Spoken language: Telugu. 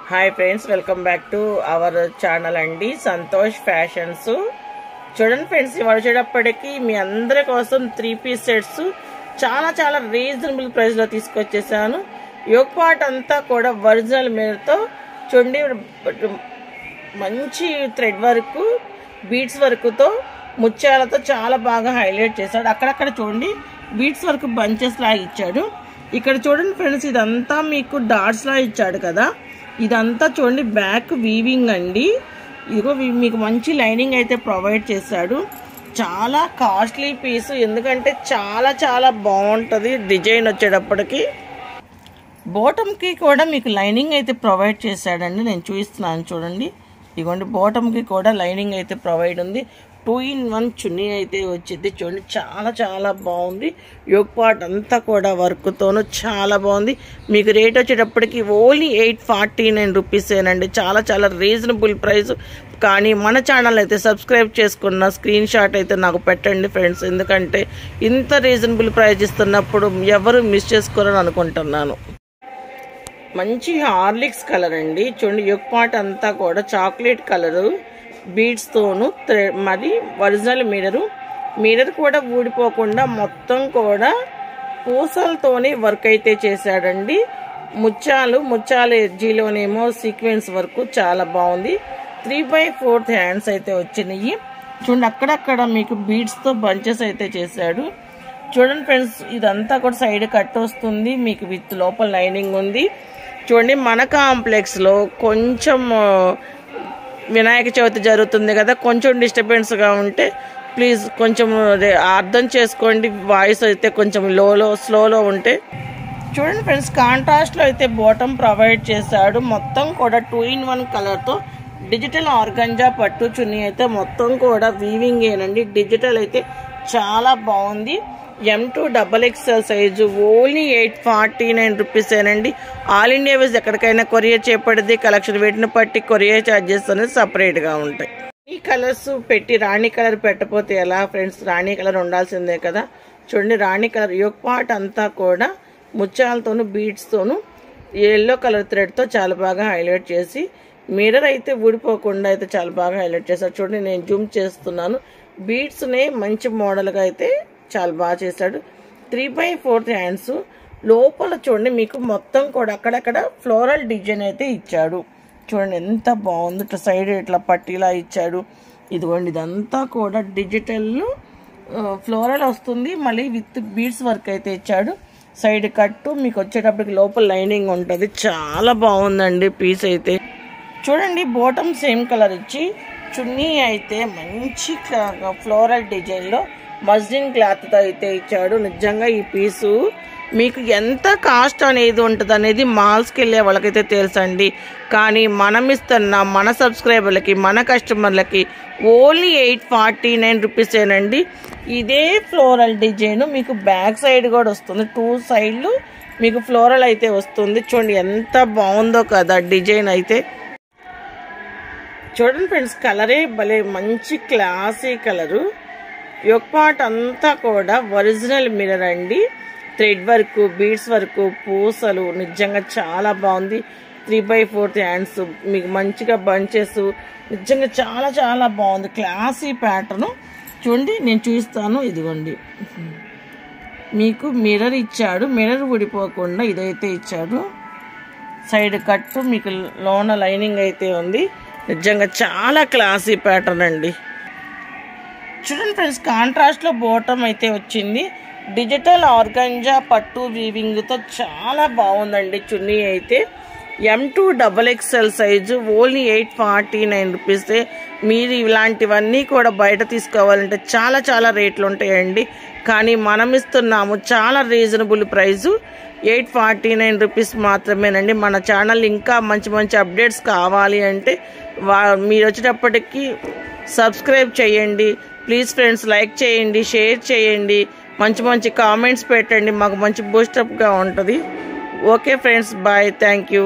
Hi friends, welcome back to our channel అండి సంతోష్ ఫ్యాషన్స్. చూడండి ఫ్రెండ్స్, ఇవాళ వచ్చేటప్పటికి మీ అందరి కోసం 3 పీస్ సెట్స్ చాలా రీజనబుల్ ప్రైస్ లో తీసుకొచ్చేసాను. యోగ్ పార్ట్ అంతా కూడా ఒరిజినల్ మీరతో చూడండి, మంచి థ్రెడ్ వర్క్, బీడ్స్ వర్క్తో, ముత్యాలతో చాలా బాగా హైలైట్ చేశాడు. అక్కడక్కడ చూడండి బీడ్స్ వర్క్ బంచెస్ లా ఇచ్చాడు. ఇక్కడ చూడండి ఫ్రెండ్స్, ఇదంతా మీకు డాట్స్ లా ఇచ్చాడు కదా. ఇదంతా చూడండి బ్యాక్ వీవింగ్ అండి. ఇదిగో మీకు మంచి లైనింగ్ అయితే ప్రొవైడ్ చేశాడు. చాలా కాస్ట్లీ పీస్, ఎందుకంటే చాలా బాగుంటుంది డిజైన్. వచ్చేటప్పటికి బాటమ్కి కూడా మీకు లైనింగ్ అయితే ప్రొవైడ్ చేశాడండి. నేను చూపిస్తున్నాను చూడండి. ఇదిగోండి బాటమ్కి కూడా లైనింగ్ అయితే ప్రొవైడ్ ఉంది. 2-in-1 చున్నీ అయితే వచ్చింది. చూడండి చాలా బాగుంది. యోగ్ పార్ట్ అంతా కూడా వర్క్తోనూ చాలా బాగుంది. మీకు రేట్ వచ్చేటప్పటికి ఓన్లీ 849 రూపీసేనండి. చాలా రీజనబుల్ ప్రైస్. కానీ మన ఛానల్ అయితే సబ్స్క్రైబ్ చేసుకున్న స్క్రీన్ షాట్ అయితే నాకు పెట్టండి ఫ్రెండ్స్, ఎందుకంటే ఇంత రీజనబుల్ ప్రైస్ ఇస్తున్నప్పుడు ఎవరు మిస్ చేసుకోరని అనుకుంటున్నాను. మంచి హార్లిక్స్ కలర్ అండి. చూడండి యోగ్ పార్ట్ అంతా కూడా చాక్లెట్ కలరు బీడ్స్ తోను, మరి ఒరిజినల్ మిర్రర్ కూడా ఊడిపోకుండా మొత్తం కూడా పూసలతోనే వర్క్ అయితే చేశాడండి. ముత్యాల ఎడ్జీలోనేమో సీక్వెన్స్ వర్క్ చాలా బాగుంది. 3/4 హ్యాండ్స్ అయితే వచ్చినాయి. చూడండి అక్కడక్కడ మీకు బీడ్స్ తో బంచెస్ అయితే చేశాడు. చూడండి ఫ్రెండ్స్, ఇదంతా కూడా సైడ్ కట్ వస్తుంది మీకు, విత్ లోపల లైనింగ్ ఉంది. చూడండి మన కాంప్లెక్స్ లో కొంచెం వినాయక చవితి జరుగుతుంది కదా, కొంచెం డిస్టర్బెన్స్గా ఉంటే ప్లీజ్ కొంచెం అర్థం చేసుకోండి. వాయిస్ అయితే కొంచెం స్లోలో ఉంటే. చూడండి ఫ్రెండ్స్, కాంట్రాస్ట్లో అయితే బాటమ్ ప్రొవైడ్ చేశాడు. మొత్తం కూడా 2-in-1 కలర్తో డిజిటల్ ఆర్గంజా పట్టు చున్నీ అయితే మొత్తం కూడా వీవింగ్ ఏనండి. డిజిటల్ అయితే చాలా బాగుంది. M2XXL సైజు ఓన్లీ 849 రూపీసేనండి. ఆల్ ఇండియా వైజ్ ఎక్కడికైనా కొరియర్ చేపడితే కలెక్షన్ వెయిట్ని బట్టి కొరియర్ ఛార్జెస్ అనేది సపరేట్గా ఉంటాయి. ఈ కలర్స్ పెట్టి రాణి కలర్ పెట్టకపోతే ఎలా ఫ్రెండ్స్? రాణి కలర్ ఉండాల్సిందే కదా. చూడండి రాణి కలర్ యోగ్ పార్ట్ అంతా కూడా ముత్యాలతోనూ బీడ్స్తోనూ ఎల్లో కలర్ థ్రెడ్తో చాలా బాగా హైలైట్ చేసి, మిర్రర్ అయితే ఊడిపోకుండా అయితే చాలా బాగా హైలైట్ చేశారు. చూడండి నేను జూమ్ చేస్తున్నాను. బీడ్స్నే మంచి మోడల్గా అయితే చాలా బాగా చేశాడు. 3/4 హ్యాండ్స్. లోపల చూడండి మీకు మొత్తం కూడా అక్కడక్కడ ఫ్లోరల్ డిజైన్ అయితే ఇచ్చాడు. చూడండి ఎంత బాగుంది. ఇట్లా సైడ్ ఇట్లా పట్టీలా ఇచ్చాడు. ఇదిగోండి ఇదంతా కూడా డిజిటల్ ఫ్లోరల్ వస్తుంది. మళ్ళీ విత్ బీడ్స్ వర్క్ అయితే ఇచ్చాడు. సైడ్ కట్టు మీకు వచ్చేటప్పటికి లోపల లైనింగ్ ఉంటుంది. చాలా బాగుందండి పీస్ అయితే. చూడండి బాటమ్ సేమ్ కలర్ ఇచ్చి, చున్నీ అయితే మంచి ఫ్లోరల్ డిజైన్లో మస్లిన్ క్లాత్తో అయితే ఇచ్చాడు. నిజంగా ఈ పీసు మీకు ఎంత కాస్ట్ అనేది ఉంటుంది అనేది మాల్స్కి వెళ్ళే వాళ్ళకైతే తెలుసండి. కానీ మనం ఇస్తున్న మన సబ్స్క్రైబర్లకి, మన కస్టమర్లకి ఓన్లీ 849 రూపీసేనండి. ఇదే ఫ్లోరల్ డిజైన్ మీకు బ్యాక్ సైడ్ కూడా వస్తుంది. 2 సైడ్లు మీకు ఫ్లోరల్ అయితే వస్తుంది. చూడండి ఎంత బాగుందో కదా డిజైన్ అయితే. చూడండి ఫ్రెండ్స్, కలరే భలే మంచి క్లాసీ కలరు. యోగ్ పార్ట్ అంతా కూడా ఒరిజినల్ మిర్రర్ అండి. థ్రెడ్ వర్క్, బీడ్స్ వర్క్, పూసలు నిజంగా చాలా బాగుంది. 3/4 హ్యాండ్స్ మీకు మంచిగా బంచెస్, నిజంగా చాలా బాగుంది. Classy pattern. చూడండి నేను చూపిస్తాను. ఇదిగోండి మీకు మిర్రర్ ఇచ్చాడు. మిర్రర్ ఊడిపోకుండా ఇదైతే ఇచ్చాడు. సైడ్ కట్టు మీకు లోన లైనింగ్ అయితే ఉంది. నిజంగా చాలా క్లాసీ ప్యాటర్న్ అండి. చూడండి ఫ్రెండ్స్, కాంట్రాస్ట్లో బాటమ్ అయితే వచ్చింది. డిజిటల్ ఆర్గంజా పట్టు వీవింగ్తో చాలా బాగుందండి చున్నీ అయితే. M2XXL సైజు ఓన్లీ 849 రూపీసే. మీరు ఇలాంటివన్నీ కూడా బయట తీసుకోవాలంటే చాలా రేట్లు ఉంటాయండి. కానీ మనం ఇస్తున్నాము చాలా రీజనబుల్ ప్రైజు, 849 రూపీస్ మాత్రమేనండి. మన ఛానల్ ఇంకా మంచి అప్డేట్స్ కావాలి అంటే మీరు వచ్చేటప్పటికి సబ్స్క్రైబ్ చేయండి ప్లీజ్ ఫ్రెండ్స్. లైక్ చేయండి, షేర్ చేయండి, మంచి కామెంట్స్ పెట్టండి. మాకు మంచి బూస్టప్గా ఉంటుంది. Okay friends, bye, thank you.